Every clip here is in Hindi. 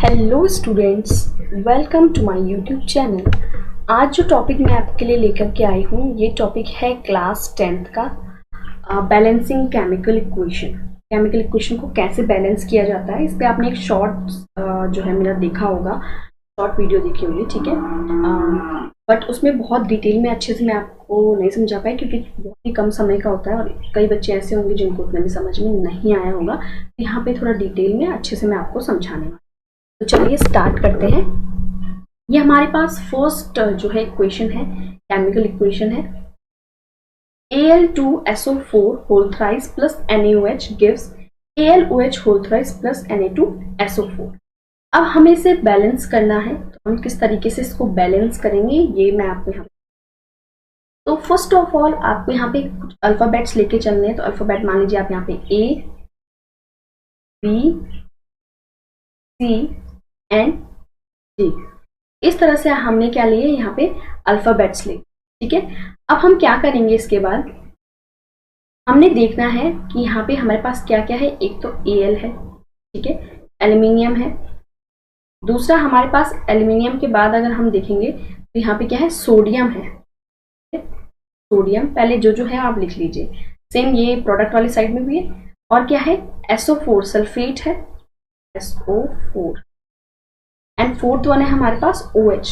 Hello students, welcome to my YouTube channel. आज जो टॉपिक मैं आपके लिए लेकर के आई हूँ, ये टॉपिक है क्लास 10th का balancing chemical equation. Chemical equation को कैसे बैलेंस किया जाता है, इस पर आपने एक शॉर्ट जो है मेरा देखा होगा, शॉर्ट वीडियो देखी होगी, ठीक है। बट उसमें बहुत डिटेल में अच्छे से मैं आपको नहीं समझा पाई, क्योंकि बहुत ही कम समय का होता है और कई बच्चे ऐसे होंगे जिनको उतना भी समझ में नहीं आया होगा। तो यहाँ पे थोड़ा डिटेल में अच्छे से मैं आपको समझाने वाली। तो चलिए स्टार्ट करते हैं। ये हमारे पास फर्स्ट जो है इक्वेशन है, केमिकल इक्वेशन है Al2SO4 whole thrice plus NaOH gives AlOH whole thrice plus Na2SO4। अब हमें इसे बैलेंस करना है, तो हम किस तरीके से इसको बैलेंस करेंगे ये मैं आपको यहाँ, तो फर्स्ट ऑफ ऑल आपको यहाँ पे कुछ अल्फाबेट्स लेके चलने हैं। तो अल्फाबेट मान लीजिए आप यहाँ पे A, B, C and D, इस तरह से हमने क्या लिए यहाँ पे अल्फाबेट्स लिए, ठीक है। अब हम क्या करेंगे, इसके बाद हमने देखना है कि यहाँ पे हमारे पास क्या क्या है। एक तो Al है, ठीक है, एल्यूमिनियम है। दूसरा हमारे पास एल्यूमिनियम के बाद अगर हम देखेंगे तो यहाँ पे क्या है, सोडियम है। सोडियम पहले जो है आप लिख लीजिए, सेम ये प्रोडक्ट वाली साइड में भी है। और क्या है, SO4 सल्फेट है, SO4 एंड फोर्थ वन है हमारे पास OH,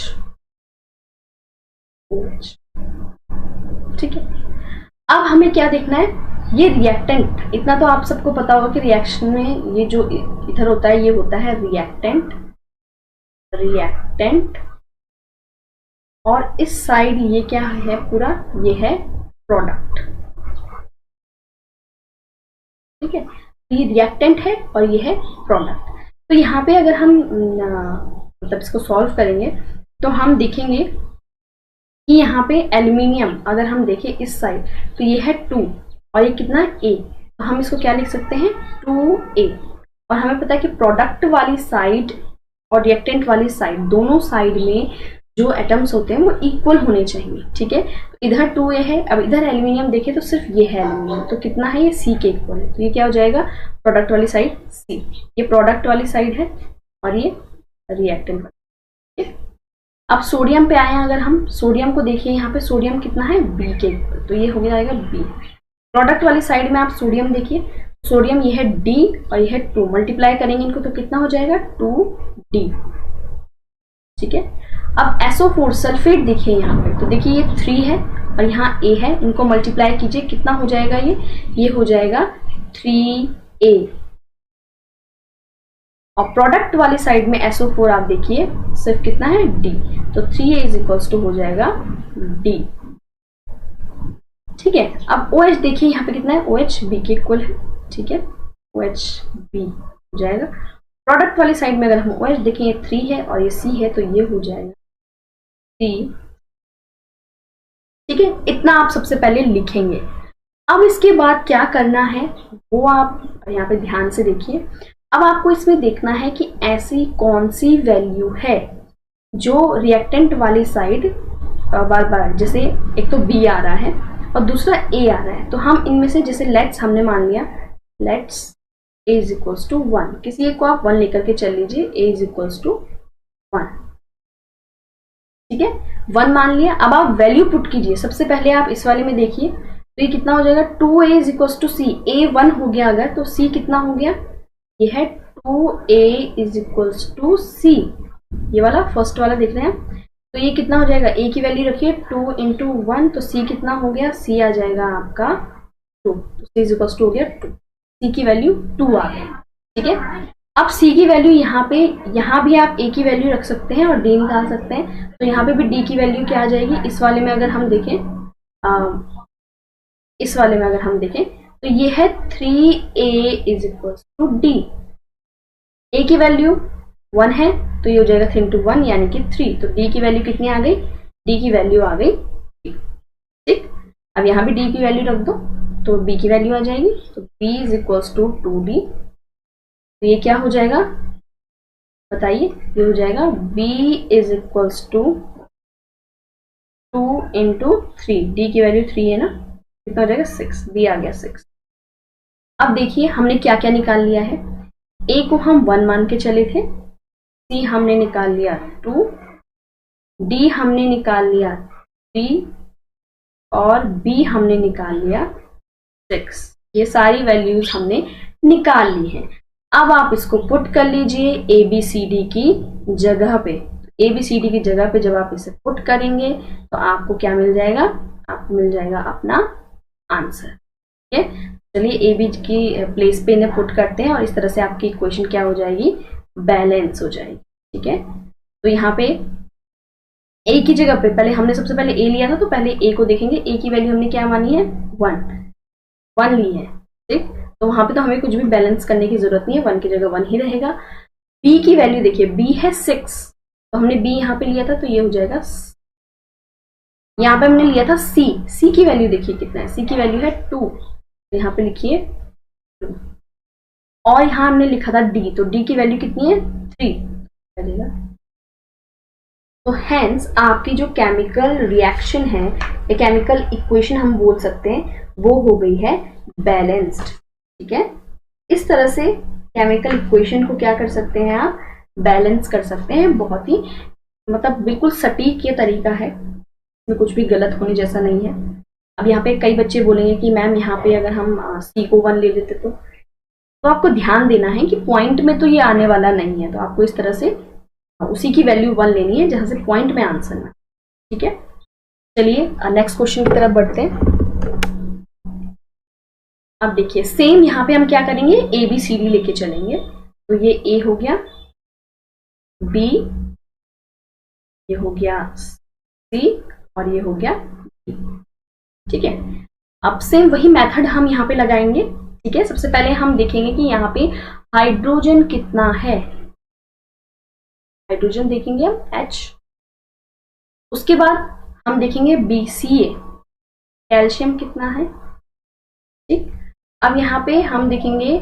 ठीक है। अब हमें क्या देखना है, ये रिएक्टेंट, इतना तो आप सबको पता होगा कि रिएक्शन में ये जो इधर होता है ये होता है रिएक्टेंट और इस साइड ये क्या है, पूरा ये है प्रोडक्ट, ठीक है। ये रिएक्टेंट है और ये है प्रोडक्ट। तो यहाँ पे अगर हम मतलब इसको सॉल्व करेंगे तो हम देखेंगे कि यहाँ पे एल्यूमिनियम अगर हम देखें इस साइड तो ये है 2 और ये कितना A, तो हम इसको क्या लिख सकते हैं 2A। और हमें पता है कि प्रोडक्ट वाली साइड और रिएक्टेंट वाली साइड, दोनों साइड में जो एटम्स होते हैं वो इक्वल होने चाहिए, ठीक है। तो इधर 2A है, अब इधर एल्यूमिनियम देखें तो सिर्फ ये है एल्यूमिनियम, तो कितना है, ये C के इक्वल है। तो ये क्या हो जाएगा, प्रोडक्ट वाली साइड C, ये प्रोडक्ट वाली साइड है और ये रिएक्टेंट वाली, ठीक है। अब सोडियम पे आए, अगर हम सोडियम को देखिए यहाँ पे सोडियम कितना है, B के इक्वल, तो ये हो जाएगा B। प्रोडक्ट वाली साइड में आप सोडियम देखिए, सोडियम ये है D और ये है 2, मल्टीप्लाई करेंगे इनको तो कितना हो जाएगा 2D, ठीक है। अब SO4 सल्फेट देखिए यहाँ पे, तो देखिए ये 3 है और यहाँ A है, इनको मल्टीप्लाई कीजिए कितना हो जाएगा, ये हो जाएगा 3A। और प्रोडक्ट वाली साइड में SO4 आप देखिए सिर्फ कितना है D, तो 3A इज इक्वल्स टू हो जाएगा D, ठीक है। अब OH देखिए यहाँ पे कितना है, OH B के इक्वल है, ठीक है, OH B हो जाएगा। प्रोडक्ट वाली साइड में अगर हम OH देखें, ये 3 है और ये C है, तो ये हो जाएगा C, ठीक है। इतना आप सबसे पहले लिखेंगे। अब इसके बाद क्या करना है वो आप यहाँ पे ध्यान से देखिए। अब आपको इसमें देखना है कि ऐसी कौन सी वैल्यू है जो रिएक्टेंट वाली साइड बार बार, जैसे एक तो B आ रहा है और दूसरा A आ रहा है, तो हम इनमें से जैसे लेट्स हमने मान लिया, let's A is equals to 1, किसी एक को आप 1 लेकर के चल लीजिए, A इज इक्वल्स टू 1, ठीक है, 1 मान लिया। अब आप वैल्यू पुट कीजिए, सबसे पहले आप इस वाले में देखिए, तो ये कितना हो जाएगा 2A is equals to C, A 1 हो गया अगर, तो C कितना हो गया, ये है 2A is equals to C, ये वाला फर्स्ट वाला देख रहे हैं। तो ये कितना हो जाएगा, A की वैल्यू रखिए 2 इंटू 1, तो C कितना हो गया, C आ जाएगा आपका 2, तो C इज इक्वल्स टू हो गया 2, C की वैल्यू 2 आ गई, ठीक है। अब C की वैल्यू यहाँ पे, यहाँ भी आप A की वैल्यू रख सकते हैं और D निकाल सकते हैं, तो यहाँ पे भी D की वैल्यू क्या आ जाएगी, इस वाले में अगर हम देखें, इस वाले में अगर हम देखें तो ये है 3A is equal to D, A की वैल्यू 1 है तो ये हो जाएगा 3 इंटू 1 यानी कि 3, तो D की वैल्यू कितनी आ गई, D की वैल्यू आ गई 3, ठीक। अब यहाँ भी D की वैल्यू रख दो तो B की वैल्यू आ जाएगी, तो B is equals to 2D, तो ये क्या हो जाएगा बताइए, ये हो जाएगा B is equals to 2 into 3, D की वैल्यू 3 है ना, कितना हो जाएगा 6, B आ गया 6। अब देखिए हमने क्या क्या निकाल लिया है, A को हम 1 मान के चले थे, C हमने निकाल लिया 2, D हमने निकाल लिया 3 और B हमने निकाल लिया 6। ये सारी वैल्यूज हमने निकाल ली हैं। अब आप इसको पुट कर लीजिए ABCD की जगह पे। ABCD की जगह पे जब आप इसे पुट करेंगे तो आपको क्या मिल जाएगा, आपको मिल जाएगा अपना आंसर। ठीक है, चलिए AB की प्लेस पे इन्हें पुट करते हैं और इस तरह से आपकी इक्वेशन क्या हो जाएगी, बैलेंस हो जाएगी। ठीक है, तो यहाँ पे A की जगह पे पहले हमने सबसे पहले A लिया था, तो पहले A को देखेंगे। A की वैल्यू हमने क्या मानी है, 1 ली है। ठीक, तो वहां पे तो हमें कुछ भी बैलेंस करने की जरूरत नहीं है, 1 की जगह 1 ही रहेगा। B की वैल्यू देखिए, B है 6, तो हमने B यहाँ पे लिया था तो ये हो जाएगा। यहाँ पे हमने लिया था C की वैल्यू देखिए कितना है, C की वैल्यू है 2, यहाँ पे लिखिए 2। और यहाँ हमने लिखा था D, तो D की वैल्यू कितनी है, 3। तो हेंस आपकी जो केमिकल रिएक्शन है या केमिकल इक्वेशन हम बोल सकते हैं, वो हो गई है बैलेंस्ड। ठीक है, इस तरह से केमिकल इक्वेशन को क्या कर सकते हैं, आप बैलेंस कर सकते हैं। बहुत ही मतलब बिल्कुल सटीक ये तरीका है, इसमें कुछ भी गलत होने जैसा नहीं है। अब यहाँ पे कई बच्चे बोलेंगे कि मैम यहाँ पे अगर हम C को 1 ले लेते तो आपको ध्यान देना है कि पॉइंट में तो ये आने वाला नहीं है, तो आपको इस तरह से उसी की वैल्यू 1 लेनी है जहां से पॉइंट में आंसर ना। ठीक है, चलिए नेक्स्ट क्वेश्चन की तरफ बढ़ते हैं। अब देखिए सेम यहाँ पे हम क्या करेंगे, ABCD लेके चलेंगे। तो ये A हो गया, B, ये हो गया C और ये हो गया D। ठीक है, अब सेम वही मेथड हम यहाँ पे लगाएंगे। ठीक है, सबसे पहले हम देखेंगे कि यहाँ पे हाइड्रोजन कितना है। हाइड्रोजन देखेंगे हम H, उसके बाद हम देखेंगे BCA, कैल्शियम कितना है। ठीक, अब यहाँ पे हम देखेंगे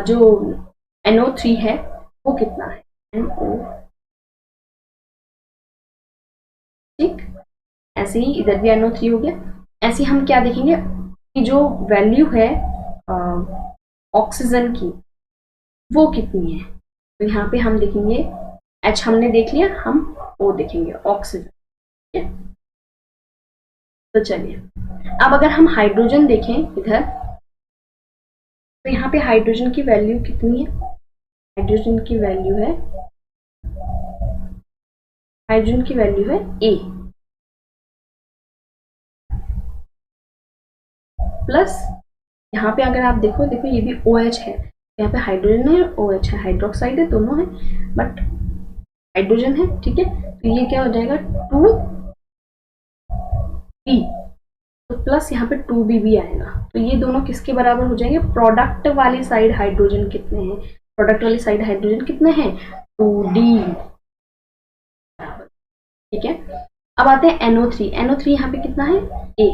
जो NO3 है वो कितना है, NO। ठीक, ऐसे ही इधर भी NO3 हो गया। ऐसे ही हम क्या देखेंगे कि जो वैल्यू है ऑक्सीजन की वो कितनी है। तो यहाँ पे हम देखेंगे H हमने देख लिया, हम O देखेंगे ऑक्सीजन। ठीक है, तो चलिए अब अगर हम हाइड्रोजन देखें इधर, तो यहाँ पे हाइड्रोजन की वैल्यू कितनी है, हाइड्रोजन की वैल्यू है, हाइड्रोजन की वैल्यू है A प्लस, यहाँ पे अगर आप देखो ये भी OH है, यहाँ पे हाइड्रोजन है OH है, हाइड्रोक्साइड है, दोनों है बट हाइड्रोजन है। ठीक है, तो ये क्या हो जाएगा 2B, तो प्लस यहाँ पे 2B भी आएगा। तो ये दोनों किसके बराबर हो जाएंगे, प्रोडक्ट वाली साइड हाइड्रोजन कितने हैं, प्रोडक्ट वाली साइड हाइड्रोजन कितने हैं, 2D। ठीक है, अब आते हैं NO3। NO3 यहाँ पे कितना है, A।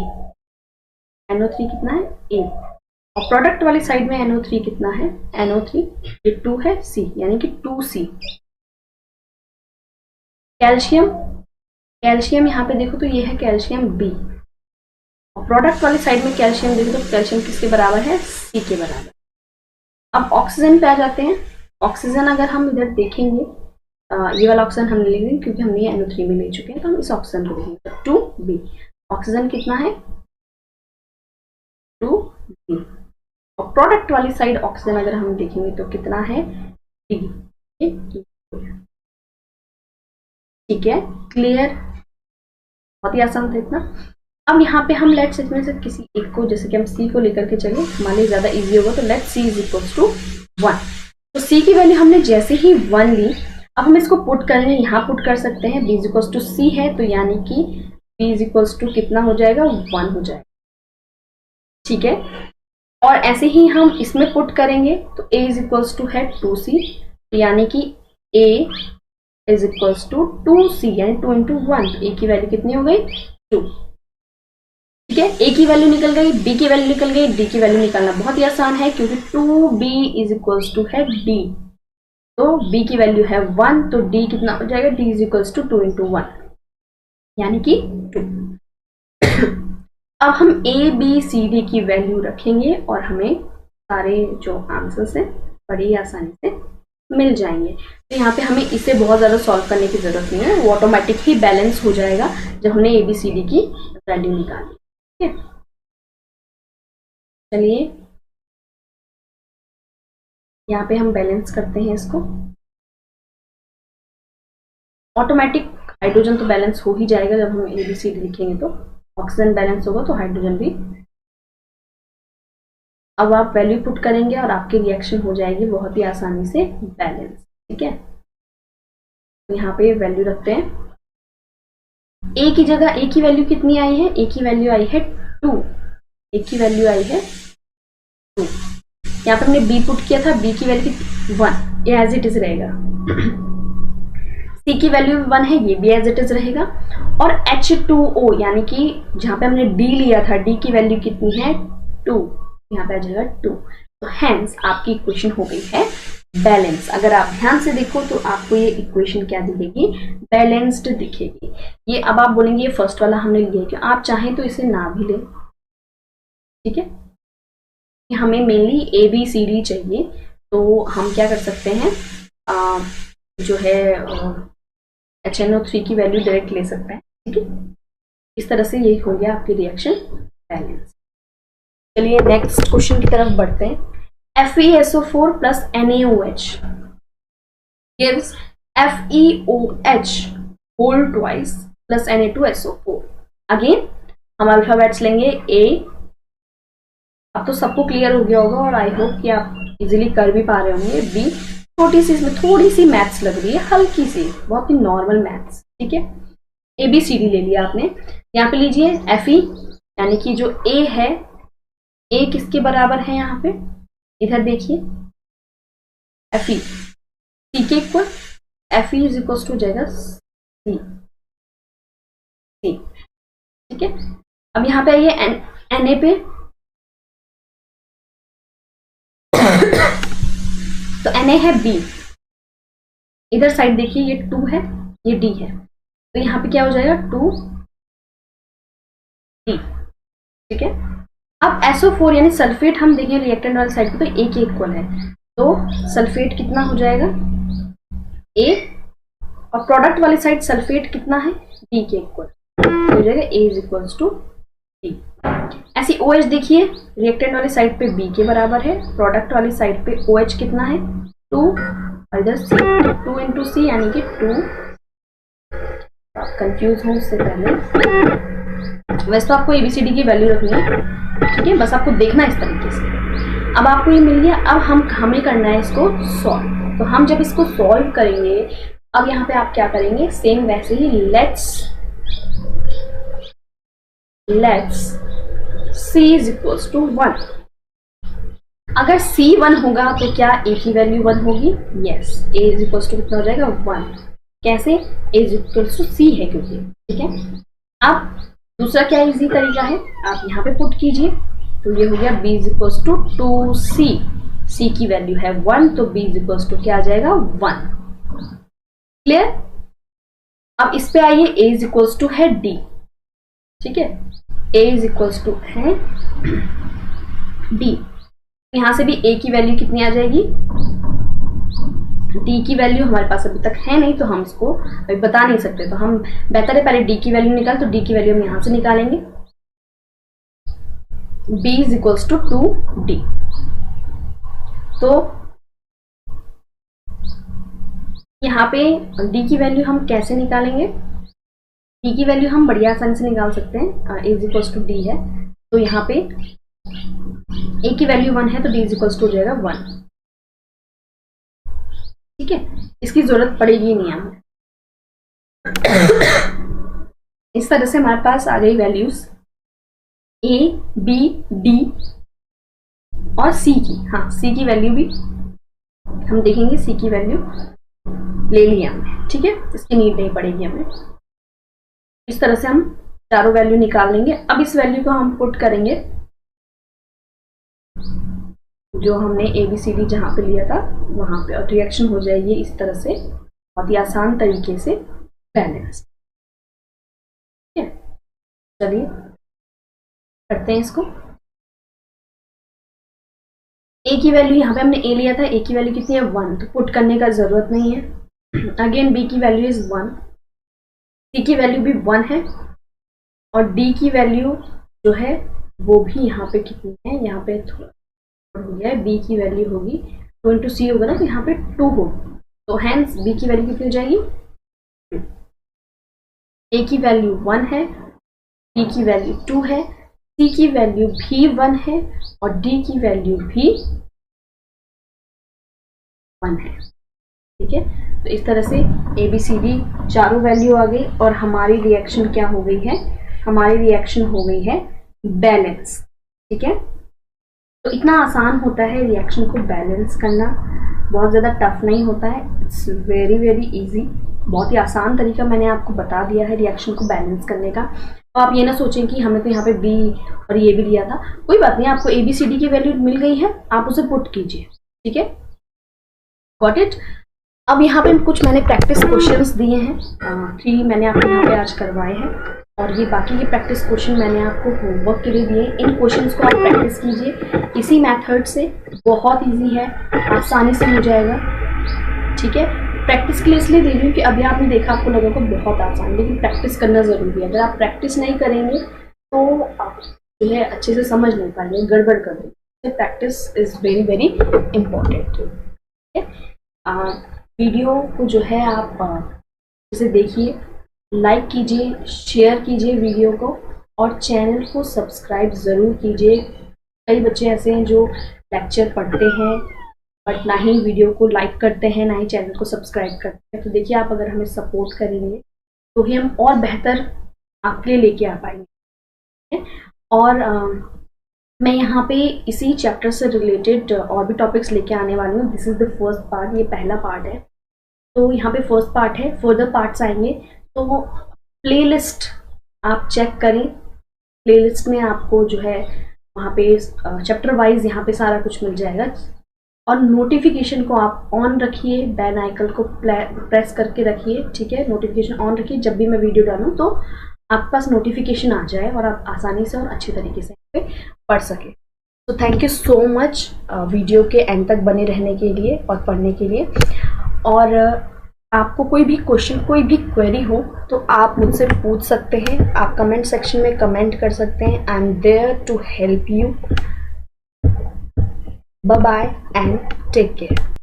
NO3 कितना है, A। और प्रोडक्ट वाली साइड में NO3 कितना है, NO3 ये 2 है, C यानी कि 2C। कैल्शियम, कैल्शियम यहाँ पे देखो तो ये है कैल्शियम B। और प्रोडक्ट वाली साइड में कैल्शियम देखो तो कैल्शियम किसके बराबर है, C के बराबर। अब ऑक्सीजन पे आ जाते हैं। ऑक्सीजन अगर हम इधर देखेंगे, ये वाला ऑक्सीजन हम ले लेंगे क्योंकि हम ये NO3 में ले चुके हैं, तो हम इस ऑक्सीजन को देखेंगे 2B। ऑक्सीजन कितना है, 2B। और प्रोडक्ट वाली साइड ऑक्सीजन अगर हम देखेंगे तो कितना है, D। ठीक है, क्लियर, बहुत ही आसान था इतना। अब यहाँ पे हम लेट्स इसमें से किसी एक को, जैसे कि हम C को लेकर के चलिए, हमारे लिए ज्यादा इजी होगा। तो let C is equals to 1। तो C की वैल्यू हमने जैसे ही 1 ली, अब हम इसको पुट करेंगे, यहाँ पुट कर सकते हैं। B is equals to C है, तो यानी कि B इज इक्वल्स टू कितना हो जाएगा, 1 हो जाएगा। ठीक है, और ऐसे ही हम इसमें पुट करेंगे तो A इज इक्वल्स टू है 2C, यानी कि A is equals to 2C यानी 2 इंटू 1। A की वैल्यू कितनी हो गई, 2। ठीक है, A की वैल्यू निकल गई, B की वैल्यू निकल गई, D की वैल्यू निकालना बहुत ही आसान है क्योंकि 2B इज इक्वल्स टू है D। तो B की वैल्यू है 1, तो D कितना हो जाएगा, D is equals to 2 into 1 यानी कि 2। अब हम ABCD की वैल्यू रखेंगे और हमें सारे जो आंसर्स हैं बड़ी आसानी से मिल जाएंगे। तो यहाँ पे हमें इसे बहुत ज़्यादा सॉल्व करने की ज़रूरत नहीं है, वो ऑटोमेटिक ही बैलेंस हो जाएगा जब हमने ABCD की वैल्यू निकाली। ठीक है, चलिए यहाँ पे हम बैलेंस करते हैं इसको। ऑटोमेटिक हाइड्रोजन तो बैलेंस हो ही जाएगा जब हम ABCD लिखेंगे, तो ऑक्सीजन बैलेंस होगा तो हाइड्रोजन भी। अब आप वैल्यू पुट करेंगे और आपकी रिएक्शन हो जाएगी बहुत ही आसानी से बैलेंस। ठीक है, तो यहाँ पे वैल्यू रखते हैं। ए की जगह ए की वैल्यू कितनी आई है? ए की वैल्यू आई है 2। ए की वैल्यू आई है 2। यहाँ पे हमने बी पुट किया था, बी की वैल्यू 1, ये एज इट इज रहेगा। सी की वैल्यू 1 है, ये भी एज इट इज रहेगा। और H2O यानी कि जहां पे हमने डी लिया था, डी की वैल्यू कितनी है? 2, यहाँ पे आ जाएगा 2। तो हेंस आपकी इक्वेशन हो गई है बैलेंस। अगर आप ध्यान से देखो तो आपको ये इक्वेशन क्या दिखेगी? बैलेंस्ड दिखेगी। ये अब आप बोलेंगे ये फर्स्ट वाला हमने लिया है, कि आप चाहें तो इसे ना भी लें। ठीक है, हमें मेनली ABCD चाहिए, तो हम क्या कर सकते हैं, जो है HNO3 की वैल्यू डायरेक्ट ले सकते हैं। ठीक है, इस तरह से यही हो गया आपकी रिएक्शन बैलेंस। चलिए नेक्स्ट क्वेश्चन की तरफ बढ़ते हैं। FeSO4 plus NaOH gives FeOH whole twice plus Na2SO4। Again हम अल्फाबेट्स लेंगे। A, अब तो सबको क्लियर हो गया होगा और आई होप कि आप इजीली कर भी पा रहे होंगे। B, छोटी सी इसमें थोड़ी सी मैथ्स लग रही है, हल्की सी, बहुत ही नॉर्मल मैथ्स। ठीक है, ABCD ले लिया आपने। यहाँ पे लीजिए Fe, यानी कि जो A है, A किसके बराबर है? यहाँ पे इधर देखिए, Fe C के equal, Fe is equal to जाएगा C। ठीक है, अब यहाँ पे आइए Na पे, तो Na है B। इधर साइड देखिए, ये 2 है, ये D है, तो यहाँ पे क्या हो जाएगा? 2D। ठीक है, अब SO4 यानी सल्फेट हम देखें रिएक्टेंट वाली साइड पे, तो A के इक्वल है, तो सल्फेट कितना हो जाएगा? A, और प्रोडक्ट वाली साइड सल्फेट कितना है? B के इक्वल, हो जाएगा A is equal to D। ऐसी OH देखिए, रिएक्टेंट वाली साइड पे B के बराबर है, प्रोडक्ट वाली साइड पे OH कितना है? 2, और इधर C, 2 इंटू C यानी कि 2। आप कंफ्यूज हो उससे पहले, वैसे तो आपको ABCD की वैल्यू रखनी है। ठीक है, बस आपको देखना इस तरीके से। अब आपको ये मिल गया, अब हमें करना है इसको सॉल्व। तो हम जब इसको सॉल्व करेंगे, अब यहाँ पे आप क्या करेंगे? सेम वैसे ही let's C is equals to 1। अगर C 1 होगा तो क्या A की वैल्यू 1 होगी? Yes, A is equals to कितना हो जाएगा? 1। कैसे? A is equals to C है क्योंकि। ठीक है, अब दूसरा क्या इजी तरीका है, आप यहाँ पे पुट कीजिए, तो ये हो गया B is equals to 2C। C की वैल्यू है 1, तो B इज इक्वल्स टू क्या आ जाएगा? 1। क्लियर? अब इस पे आइए, A इज इक्वल्स टू है D। ठीक है, A इज इक्वल्स टू है D। यहां से भी A की वैल्यू कितनी आ जाएगी? D की वैल्यू हमारे पास अभी तक है नहीं, तो हम इसको अभी बता नहीं सकते, तो हम बेहतर है पहले D की वैल्यू निकाल, तो D की वैल्यू हम यहां से निकालेंगे। B is equals to 2D। तो यहाँ पे D की वैल्यू हम कैसे निकालेंगे? D की वैल्यू हम बढ़िया आसानी से निकाल सकते हैं। A is equals to D है, तो यहाँ पे A की वैल्यू 1 है, तो D इज इक्वल्स टू हो जाएगा 1। ठीक है, इसकी जरूरत पड़ेगी नहीं हमें। इस तरह से हमारे पास आ गई वैल्यूज A, B, D और C की। हाँ, C की वैल्यू भी हम देखेंगे, C की वैल्यू ले लिया हमने। ठीक है, इसकी नीड नहीं पड़ेगी हमें। इस तरह से हम चारों वैल्यू निकाल लेंगे। अब इस वैल्यू को हम पुट करेंगे जो हमने ABCD जहां पे लिया था वहां पे, और रिएक्शन हो जाएगी इस तरह से, बहुत ही आसान तरीके से बैलेंस। ठीक है, चलिए करते हैं इसको। ए की वैल्यू यहाँ पे हमने ए लिया था, ए की वैल्यू कितनी है 1, तो पुट करने का जरूरत नहीं है। अगेन बी की वैल्यू इज 1, सी की वैल्यू भी 1 है, और डी की वैल्यू जो है वो भी यहाँ पे कितनी है, यहाँ पे थोड़ा हो गया है, बी की वैल्यू होगी 2 इंटू सी होगा ना, तो यहाँ पे 2 होगी, तो हैंस बी की वैल्यू कितनी हो जाएगी 2। ए की वैल्यू 1 है, बी की वैल्यू 2 है, सी की वैल्यू भी 1 है, और डी की वैल्यू भी 1 है। ठीक है, तो इस तरह से ए बी सी डी चारों वैल्यू आ गई, और हमारी रिएक्शन क्या हो गई है, हमारी रिएक्शन हो गई है बैलेंस। ठीक है, तो इतना आसान होता है रिएक्शन को बैलेंस करना, बहुत ज़्यादा टफ नहीं होता है, इट्स वेरी वेरी इजी, बहुत ही आसान तरीका मैंने आपको बता दिया है रिएक्शन को बैलेंस करने का। तो आप ये ना सोचें कि हमें तो यहाँ पे बी और ये भी दिया था, कोई बात नहीं, आपको ए बी सी डी की वैल्यू मिल गई है, आप उसे पुट कीजिए। ठीक है, गॉट इट। अब यहाँ पे कुछ मैंने प्रैक्टिस क्वेश्चंस दिए हैं, 3 मैंने आपको यहाँ पे आज करवाए हैं, और ये बाकी के प्रैक्टिस क्वेश्चन मैंने आपको होमवर्क के लिए दिए। इन क्वेश्चंस को आप प्रैक्टिस कीजिए इसी मेथड से, बहुत इजी है, आसानी से हो जाएगा। ठीक है, प्रैक्टिस के लिए इसलिए दे रही हूँ कि अभी आपने देखा आपको लगा को बहुत आसान, लेकिन प्रैक्टिस करना ज़रूरी है। अगर आप प्रैक्टिस नहीं करेंगे तो आप जो है अच्छे से समझ नहीं पाएंगे, गड़बड़ कर देंगे। Practice is very very important. ठीक है, वीडियो को जो है आप इसे देखिए, लाइक कीजिए, शेयर कीजिए वीडियो को, और चैनल को सब्सक्राइब ज़रूर कीजिए। कई बच्चे ऐसे हैं जो लेक्चर पढ़ते हैं बट ना ही वीडियो को लाइक करते हैं, ना ही चैनल को सब्सक्राइब करते हैं। तो देखिए, आप अगर हमें सपोर्ट करेंगे तो ही हम और बेहतर आपके लिए लेके आ पाएंगे। और मैं यहाँ पे इसी चैप्टर से रिलेटेड और भी टॉपिक्स लेके आने वाली हूँ। This is the first part, ये पहला पार्ट है, तो यहाँ पे फर्स्ट पार्ट है, फर्दर पार्ट्स आएंगे। तो प्लेलिस्ट आप चेक करें, प्लेलिस्ट में आपको जो है वहाँ पे चैप्टर वाइज यहाँ पे सारा कुछ मिल जाएगा। और नोटिफिकेशन को आप ऑन रखिए, बेल आइकन को प्रेस करके रखिए। ठीक है, नोटिफिकेशन ऑन रखिए, जब भी मैं वीडियो डालूँ तो आपके पास नोटिफिकेशन आ जाए और आप आसानी से और अच्छे तरीके से पढ़ सके। तो thank you so much video के एंड तक बने रहने के लिए और पढ़ने के लिए। और आपको कोई भी क्वेश्चन, कोई भी क्वेरी हो तो आप मुझसे पूछ सकते हैं, आप कमेंट सेक्शन में कमेंट कर सकते हैं। I am there to help you. Bye bye and take care.